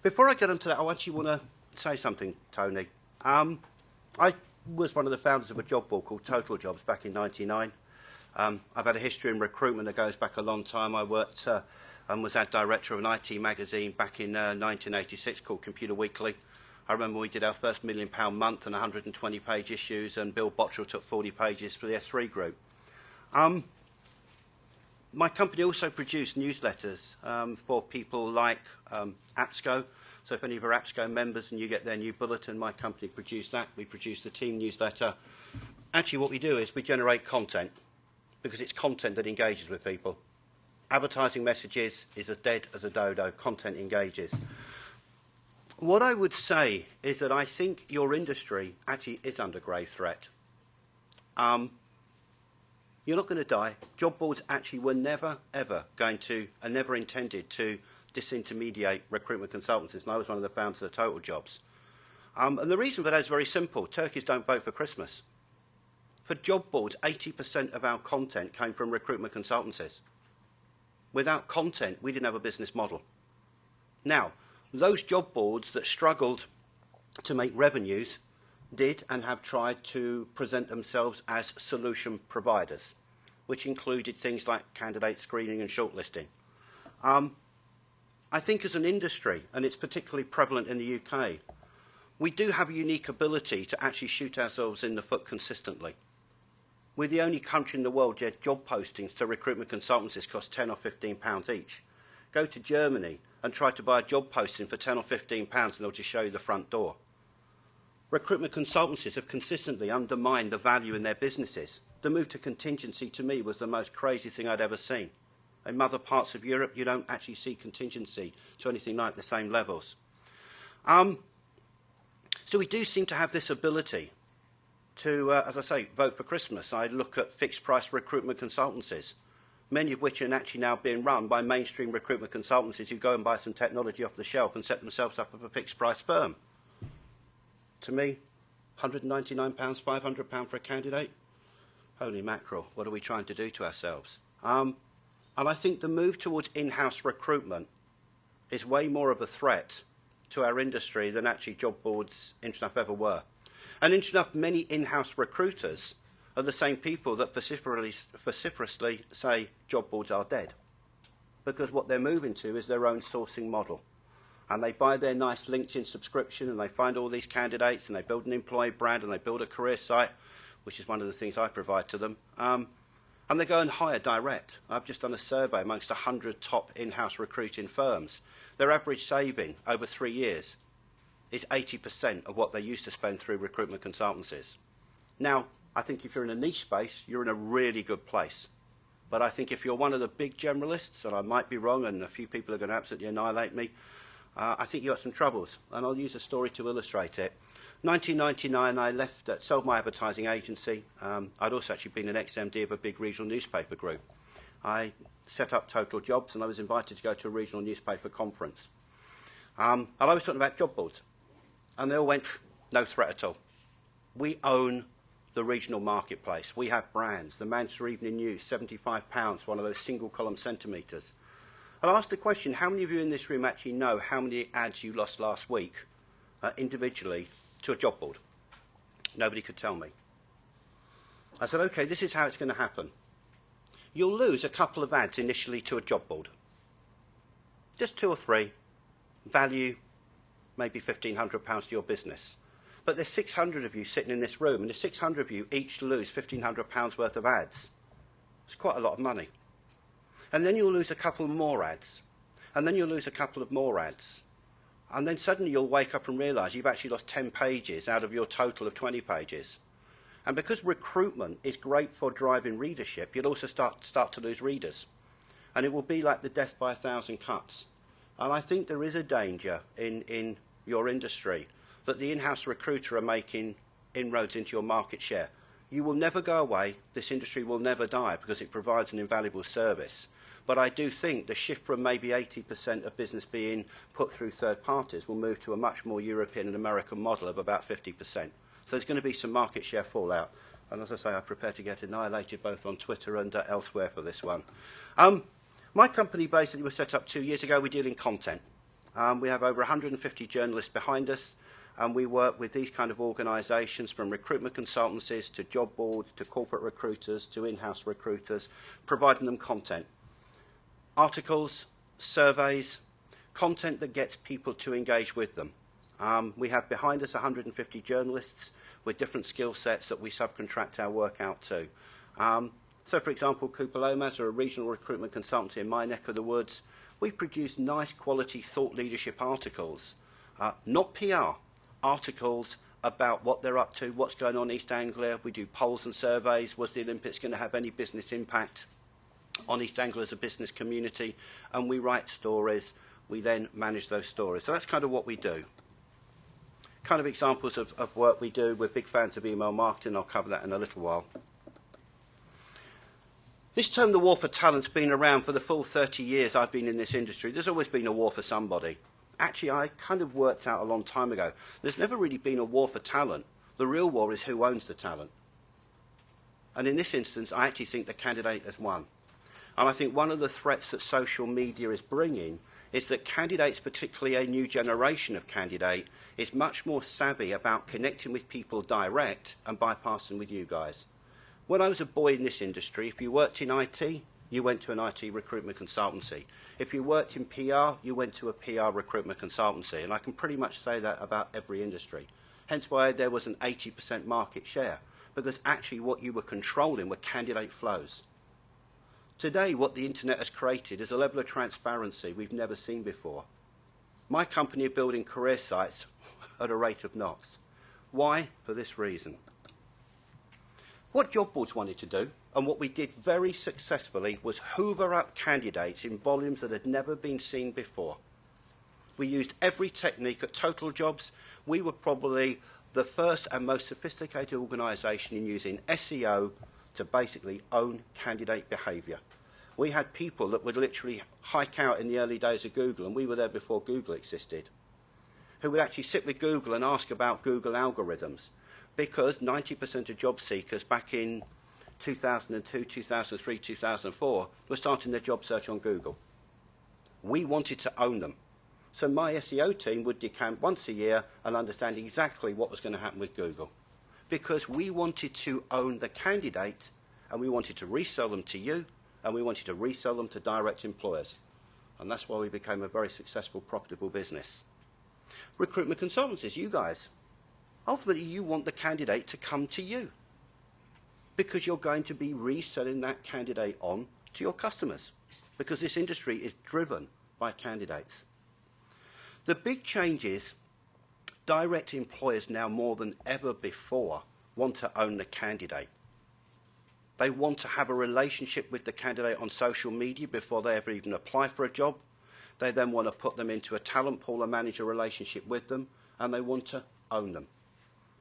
Before I get into that, I actually want to say something, Tony. I was one of the founders of a job board called Total Jobs back in '99. I've had a history in recruitment that goes back a long time. I worked and was ad director of an IT magazine back in 1986 called Computer Weekly. I remember we did our first £1 million month and 120-page issues, and Bill Bottrell took 40 pages for the S3 group. My company also produced newsletters for people like APSCO. So if any of our APSCO members and you get their new bulletin, my company produced that. We produce the team newsletter. Actually, what we do is we generate content, because it's content that engages with people. Advertising messages is as dead as a dodo. Content engages. What I would say is that I think your industry actually is under grave threat. You're not going to die. Job boards actually were never, ever going to, and never intended to, disintermediate recruitment consultancies, and I was one of the founders of Total Jobs. And the reason for that is very simple. Turkeys don't vote for Christmas. For job boards, 80% of our content came from recruitment consultancies. Without content, we didn't have a business model. Now, those job boards that struggled to make revenues did and have tried to present themselves as solution providers, which included things like candidate screening and shortlisting. I think as an industry, and it's particularly prevalent in the UK, we do have a unique ability to actually shoot ourselves in the foot consistently. We're the only country in the world where job postings to recruitment consultancies cost £10 or £15 each. Go to Germany and try to buy a job posting for £10 or £15 and they'll just show you the front door. Recruitment consultancies have consistently undermined the value in their businesses. The move to contingency, to me, was the most crazy thing I'd ever seen. In other parts of Europe, you don't actually see contingency to anything like the same levels. So we do seem to have this ability to, as I say, vote for Christmas. I look at fixed-price recruitment consultancies, many of which are actually now being run by mainstream recruitment consultancies who go and buy some technology off the shelf and set themselves up as a fixed-price firm. To me, £199, £500 for a candidate? Holy mackerel, what are we trying to do to ourselves? And I think the move towards in-house recruitment is way more of a threat to our industry than actually job boards, interesting enough, ever were. And interesting enough, many in-house recruiters are the same people that vociferously say job boards are dead, because what they're moving to is their own sourcing model. And they buy their nice LinkedIn subscription and they find all these candidates and they build an employee brand and they build a career site, which is one of the things I provide to them. And they go and hire direct. I've just done a survey amongst 100 top in-house recruiting firms. Their average saving over 3 years is 80% of what they used to spend through recruitment consultancies. Now, I think if you're in a niche space, you're in a really good place. But I think if you're one of the big generalists, and I might be wrong and a few people are going to absolutely annihilate me, I think you've got some troubles. And I'll use a story to illustrate it. 1999, I left, sold my advertising agency. I'd also actually been an ex-MD of a big regional newspaper group. I set up Total Jobs and I was invited to go to a regional newspaper conference. And I was talking about job boards. And they all went, no threat at all. We own the regional marketplace. We have brands. The Manchester Evening News, £75, one of those single-column centimetres. And I asked the question, how many of you in this room actually know how many ads you lost last week individually to a job board? Nobody could tell me. I said, OK, this is how it's going to happen. You'll lose a couple of ads initially to a job board. Just 2 or 3. Value, maybe £1,500 to your business. But there's 600 of you sitting in this room, and if 600 of you each lose £1,500 worth of ads, it's quite a lot of money. And then you'll lose a couple more ads. And then you'll lose a couple of more ads. And then suddenly you'll wake up and realise you've actually lost 10 pages out of your total of 20 pages. And because recruitment is great for driving readership, you'll also start to lose readers. And it will be like the death by 1,000 cuts. And I think there is a danger in your industry that the in-house recruiter are making inroads into your market share. You will never go away. This industry will never die because it provides an invaluable service. But I do think the shift from maybe 80% of business being put through third parties will move to a much more European and American model of about 50%. So there's going to be some market share fallout. And as I say, I prepare to get annihilated both on Twitter and elsewhere for this one. My company basically was set up 2 years ago. We deal in content. We have over 150 journalists behind us, and we work with these kind of organisations, from recruitment consultancies to job boards to corporate recruiters to in-house recruiters, providing them content. Articles, surveys, content that gets people to engage with them. We have behind us 150 journalists with different skill sets that we subcontract our work out to. So, for example, Cooper Lomas are a regional recruitment consultancy in my neck of the woods. We produce nice quality thought leadership articles, not PR, articles about what they're up to, what's going on in East Anglia. We do polls and surveys. Was the Olympics going to have any business impact on East Anglia as a business community? And we write stories. We then manage those stories. So that's kind of what we do. Kind of examples of work we do. We're big fans of email marketing. I'll cover that in a little while. This term, the war for talent, has been around for the full 30 years I've been in this industry. There's always been a war for somebody. Actually, I kind of worked out a long time ago. There's never really been a war for talent. The real war is who owns the talent. And in this instance, I actually think the candidate has won. And I think one of the threats that social media is bringing is that candidates, particularly a new generation of candidate, is much more savvy about connecting with people direct and bypassing with you guys. When I was a boy in this industry, if you worked in IT, you went to an IT recruitment consultancy. If you worked in PR, you went to a PR recruitment consultancy. And I can pretty much say that about every industry. Hence why there was an 80% market share, because actually what you were controlling were candidate flows. Today, what the internet has created is a level of transparency we've never seen before. My company are building career sites at a rate of knots. Why? For this reason. What job boards wanted to do, and what we did very successfully, was hoover up candidates in volumes that had never been seen before. We used every technique at Total Jobs. We were probably the first and most sophisticated organisation in using SEO to basically own candidate behaviour. We had people that would literally hike out in the early days of Google, and we were there before Google existed, who would actually sit with Google and ask about Google algorithms, because 90% of job seekers back in 2002, 2003, 2004 were starting their job search on Google. We wanted to own them. So my SEO team would decamp once a year and understand exactly what was going to happen with Google, because we wanted to own the candidate, and we wanted to resell them to you, and we wanted to resell them to direct employers. And that's why we became a very successful, profitable business. Recruitment consultancies, you guys, ultimately you want the candidate to come to you, because you're going to be reselling that candidate on to your customers, because this industry is driven by candidates. The big change is direct employers now more than ever before want to own the candidate. They want to have a relationship with the candidate on social media before they ever even apply for a job. They then want to put them into a talent pool and manage a relationship with them, and they want to own them.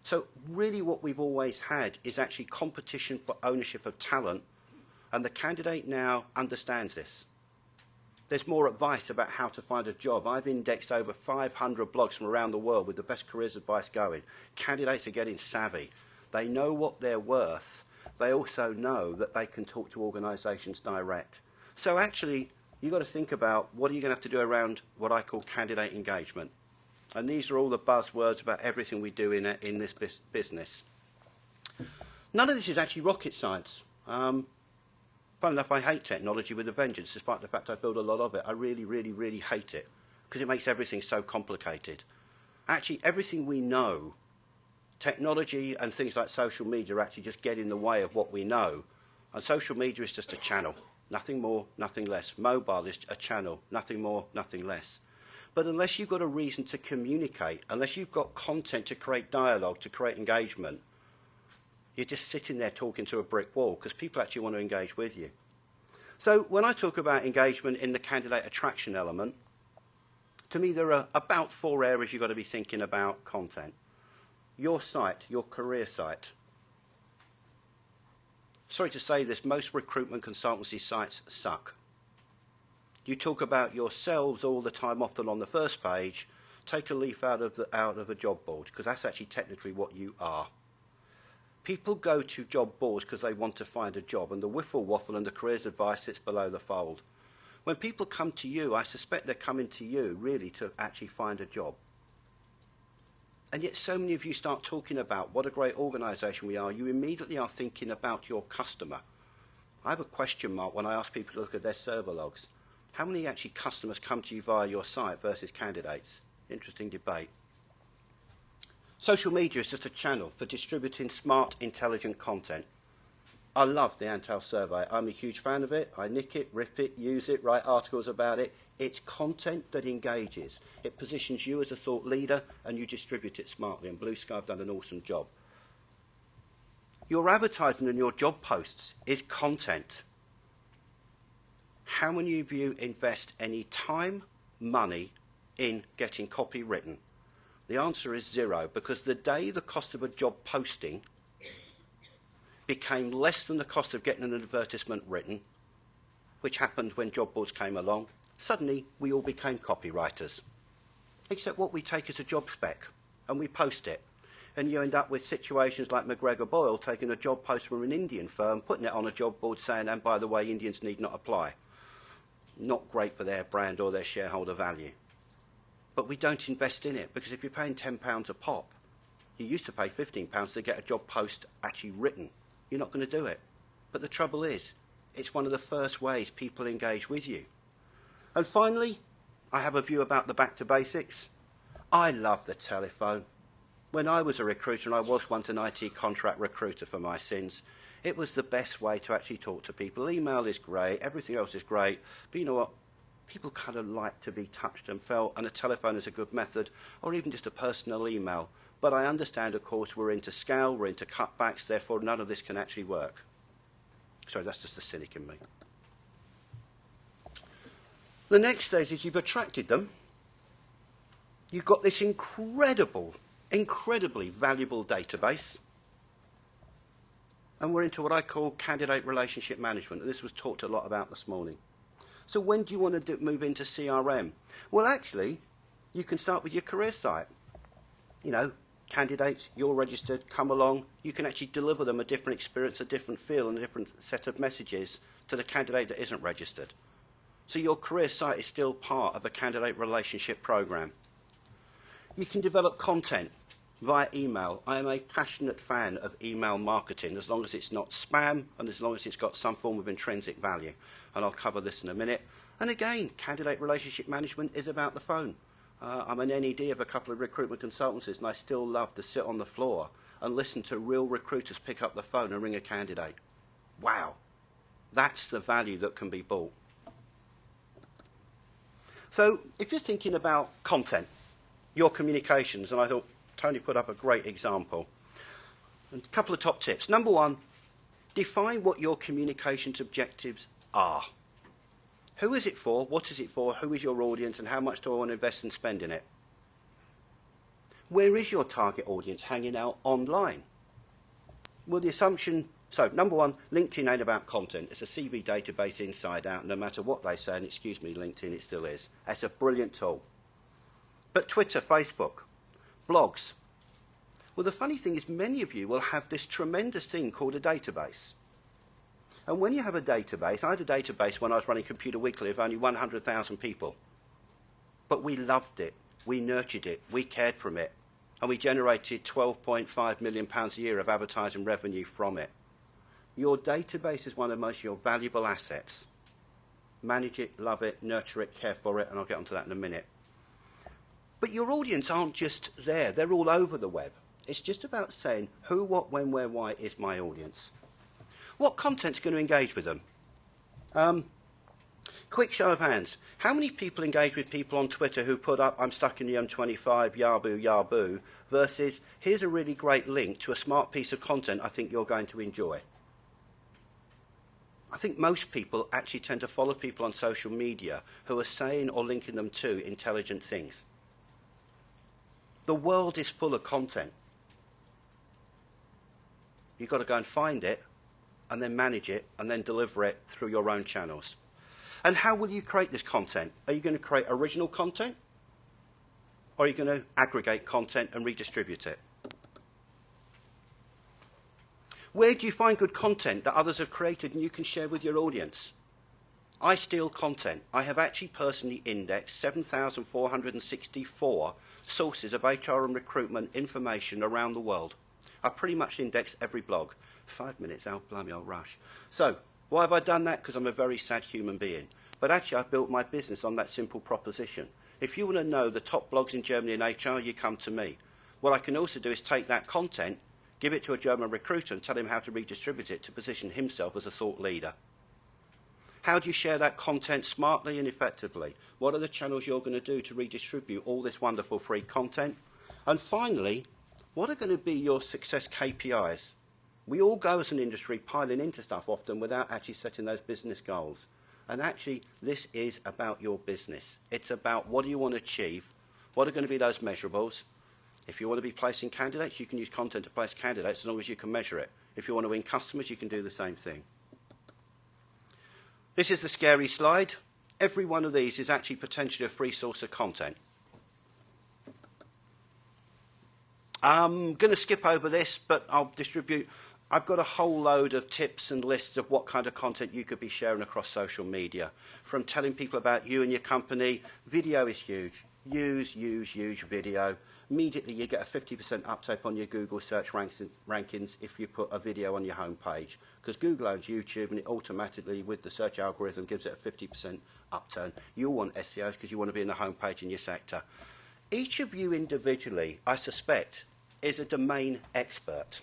So really what we've always had is actually competition for ownership of talent, and the candidate now understands this. There's more advice about how to find a job. I've indexed over 500 blogs from around the world with the best careers advice going. Candidates are getting savvy. They know what they're worth. They also know that they can talk to organisations direct. So actually, you've got to think about what are you going to have to do around what I call candidate engagement. And these are all the buzzwords about everything we do in this business. None of this is actually rocket science. Funny enough, I hate technology with a vengeance, despite the fact I build a lot of it. I really, really, really hate it, because it makes everything so complicated. Actually, everything we know, technology and things like social media actually just get in the way of what we know. And social media is just a channel, nothing more, nothing less. Mobile is a channel, nothing more, nothing less. But unless you've got a reason to communicate, unless you've got content to create dialogue, to create engagement, you're just sitting there talking to a brick wall, because people actually want to engage with you. So when I talk about engagement in the candidate attraction element, to me there are about 4 areas you've got to be thinking about content. Your site, your career site. Sorry to say this, most recruitment consultancy sites suck. You talk about yourselves all the time, often on the first page. Take a leaf out of a job board, because that's actually technically what you are. People go to job boards because they want to find a job, and the whiffle waffle and the careers advice sits below the fold. When people come to you, I suspect they're coming to you really to actually find a job. And yet so many of you start talking about what a great organisation we are, you immediately are thinking about your customer. I have a question mark when I ask people to look at their server logs. How many actually customers come to you via your site versus candidates? Interesting debate. Social media is just a channel for distributing smart, intelligent content. I love the Antal survey. I'm a huge fan of it. I nick it, rip it, use it, write articles about it. It's content that engages. It positions you as a thought leader and you distribute it smartly. And Blue Sky have done an awesome job. Your advertising and your job posts is content. How many of you invest any time, money in getting copy written? The answer is 0, because the day the cost of a job posting became less than the cost of getting an advertisement written, which happened when job boards came along, suddenly we all became copywriters. Except what we take is a job spec and we post it. And you end up with situations like McGregor Boyle taking a job post from an Indian firm, putting it on a job board saying, and by the way, Indians need not apply. Not great for their brand or their shareholder value. But we don't invest in it, because if you're paying £10 a pop, you used to pay £15 to get a job post actually written. You're not going to do it. But the trouble is, it's one of the first ways people engage with you. And finally, I have a view about the back to basics. I love the telephone. When I was a recruiter, and I was once an IT contract recruiter for my sins, it was the best way to actually talk to people. Email is great, everything else is great, but you know what? People kind of like to be touched and felt, and a telephone is a good method, or even just a personal email. But I understand, of course, we're into scale, we're into cutbacks, therefore none of this can actually work. Sorry, that's just the cynic in me. The next stage is you've attracted them. You've got this incredibly valuable database. And we're into what I call candidate relationship management. And this was talked a lot about this morning. So when do you want to move into CRM? Well, actually, you can start with your career site. You know, candidates, you're registered, come along. You can actually deliver them a different experience, a different feel, and a different set of messages to the candidate that isn't registered. So your career site is still part of a candidate relationship program. You can develop content via email. I am a passionate fan of email marketing, as long as it's not spam and as long as it's got some form of intrinsic value. And I'll cover this in a minute. And again, candidate relationship management is about the phone. I'm an NED of a couple of recruitment consultancies, and I still love to sit on the floor and listen to real recruiters pick up the phone and ring a candidate. Wow, that's the value that can be bought. So if you're thinking about content, your communications, and I thought Tony put up a great example. And a couple of top tips. Number one, define what your communications objectives are. Who is it for? What is it for? Who is your audience? And how much do I want to invest and spend in it? Where is your target audience hanging out online? Well, the assumption... So, number one, LinkedIn ain't about content. It's a CV database inside out. No matter what they say, and excuse me, LinkedIn, it still is. That's a brilliant tool. But Twitter, Facebook, blogs. Well, the funny thing is many of you will have this tremendous thing called a database. And when you have a database, I had a database when I was running Computer Weekly of only 100,000 people. But we loved it. We nurtured it. We cared for it. And we generated £12.5 million a year of advertising revenue from it. Your database is one of the most your valuable assets. Manage it, love it, nurture it, care for it, and I'll get onto that in a minute. But your audience aren't just there. They're all over the web. It's just about saying who, what, when, where, why is my audience. What content's going to engage with them? Quick show of hands. How many people engage with people on Twitter who put up, I'm stuck in the M25, yaboo, yaboo, versus, here's a really great link to a smart piece of content I think you're going to enjoy? I think most people actually tend to follow people on social media who are saying or linking them to intelligent things. The world is full of content. You've got to go and find it, and then manage it, and then deliver it through your own channels. And how will you create this content? Are you going to create original content? Or are you going to aggregate content and redistribute it? Where do you find good content that others have created and you can share with your audience? I steal content. I have actually personally indexed 7,464 sources of HR and recruitment information around the world. I pretty much index every blog. 5 minutes, blimey, I'll rush. So, why have I done that? Because I'm a very sad human being. But actually, I've built my business on that simple proposition. If you want to know the top blogs in Germany in HR, you come to me. What I can also do is take that content, give it to a German recruiter and tell him how to redistribute it to position himself as a thought leader. How do you share that content smartly and effectively? What are the channels you're going to do to redistribute all this wonderful free content? And finally, what are going to be your success KPIs? We all go as an industry piling into stuff often without actually setting those business goals. And actually, this is about your business. It's about what do you want to achieve, what are going to be those measurables. If you want to be placing candidates, you can use content to place candidates as long as you can measure it. If you want to win customers, you can do the same thing. This is the scary slide. Every one of these is actually potentially a free source of content. I'm going to skip over this, but I'll distribute. I've got a whole load of tips and lists of what kind of content you could be sharing across social media. From telling people about you and your company, video is huge. Use video. Immediately you get a 50% uptake on your Google search rankings if you put a video on your homepage. Because Google owns YouTube and it automatically, with the search algorithm, gives it a 50% upturn. You'll want SEOs because you want to be in the homepage in your sector. Each of you individually, I suspect, is a domain expert.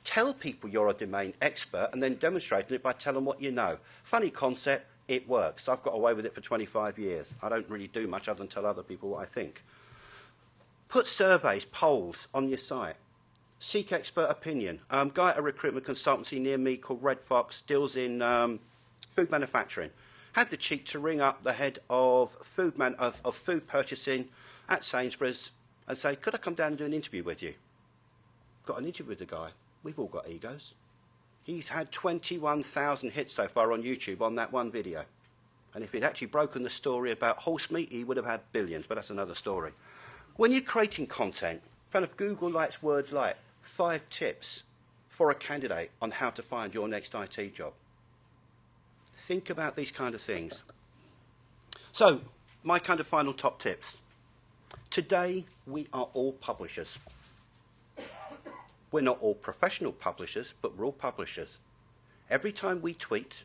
Tell people you're a domain expert and then demonstrate it by telling them what you know. Funny concept, it works. I've got away with it for 25 years. I don't really do much other than tell other people what I think. Put surveys, polls on your site. Seek expert opinion. Guy at a recruitment consultancy near me called Red Fox deals in food manufacturing. Had the cheek to ring up the head of food purchasing at Sainsbury's and say, could I come down and do an interview with you? Got an interview with the guy. We've all got egos. He's had 21,000 hits so far on YouTube on that one video. And if he'd actually broken the story about horse meat, he would have had billions, but that's another story. When you're creating content, kind of Google likes words like 5 tips for a candidate on how to find your next IT job. Think about these kind of things. So, my kind of final top tips. Today, we are all publishers. We're not all professional publishers, but we're all publishers. Every time we tweet,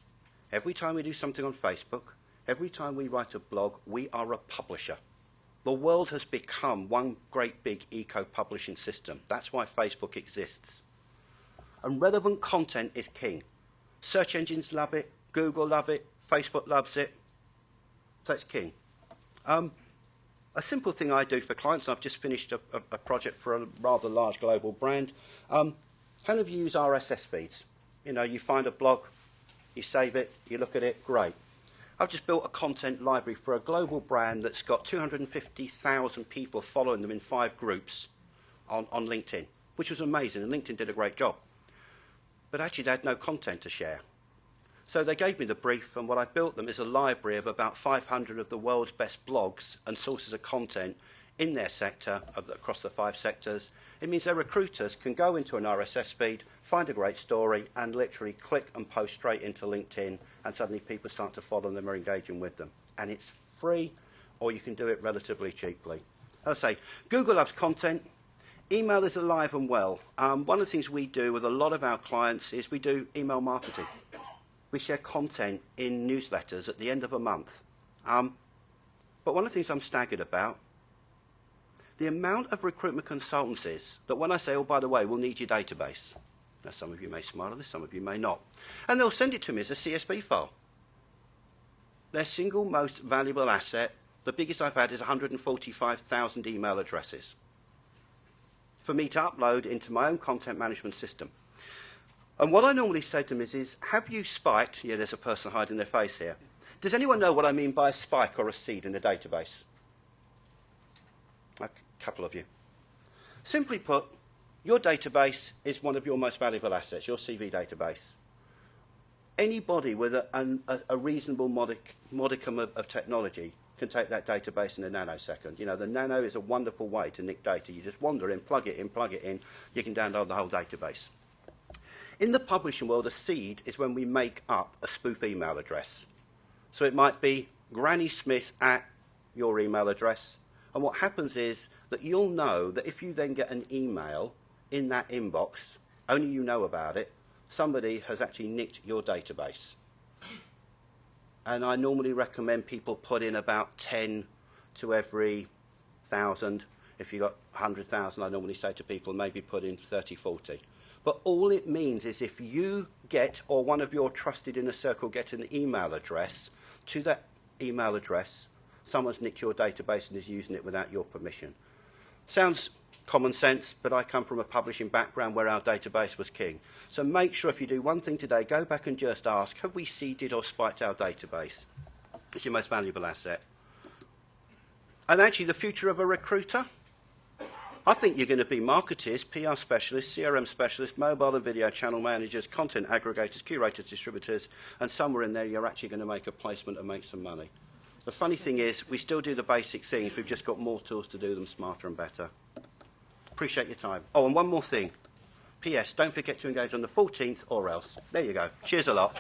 every time we do something on Facebook, every time we write a blog, we are a publisher. The world has become one great big eco-publishing system. That's why Facebook exists. And relevant content is king. Search engines love it, Google love it, Facebook loves it. So it's king. A simple thing I do for clients, I've just finished a project for a rather large global brand. How many of you use RSS feeds? You know, you find a blog, you save it, you look at it, great. I've just built a content library for a global brand that's got 250,000 people following them in 5 groups on LinkedIn, which was amazing, and LinkedIn did a great job. But actually they had no content to share. So they gave me the brief, and what I built them is a library of about 500 of the world's best blogs and sources of content in their sector, across the 5 sectors. It means their recruiters can go into an RSS feed, find a great story, and literally click and post straight into LinkedIn, and suddenly people start to follow them or engaging with them. And it's free, or you can do it relatively cheaply. As I say, Google loves content. Email is alive and well. One of the things we do with a lot of our clients is we do email marketing. We share content in newsletters at the end of a month. But one of the things I'm staggered about, the amount of recruitment consultancies that when I say, oh, by the way, we'll need your database. Now, some of you may smile at this, some of you may not. And they'll send it to me as a CSV file. Their single most valuable asset, the biggest I've had, is 145,000 email addresses for me to upload into my own content management system. And what I normally say to them is have you spiked, yeah, there's a person hiding their face here. Does anyone know what I mean by a spike or a seed in the database? A couple of you. Simply put, your database is one of your most valuable assets, your CV database. Anybody with a reasonable modicum of technology can take that database in a nanosecond. You know, the nano is a wonderful way to nick data. You just wander in, plug it in, you can download the whole database. In the publishing world, a seed is when we make up a spoof email address. So it might be GrannySmith at your email address. And what happens is that you'll know that if you then get an email in that inbox, only you know about it, somebody has actually nicked your database. And I normally recommend people put in about 10 to every 1,000. If you've got 100,000, I normally say to people, maybe put in 30, 40. But all it means is if you get, or one of your trusted inner circle get an email address, to that email address, someone's nicked your database and is using it without your permission. Sounds common sense, but I come from a publishing background where our database was king. So make sure if you do one thing today, go back and just ask, have we seeded or spiked our database? It's your most valuable asset. And actually, the future of a recruiter, I think you're going to be marketers, PR specialists, CRM specialists, mobile and video channel managers, content aggregators, curators, distributors, and somewhere in there you're actually going to make a placement and make some money. The funny thing is, we still do the basic things, we've just got more tools to do them smarter and better. Appreciate your time. Oh, and one more thing. P.S. Don't forget to engage on the 14th or else. There you go. Cheers a lot.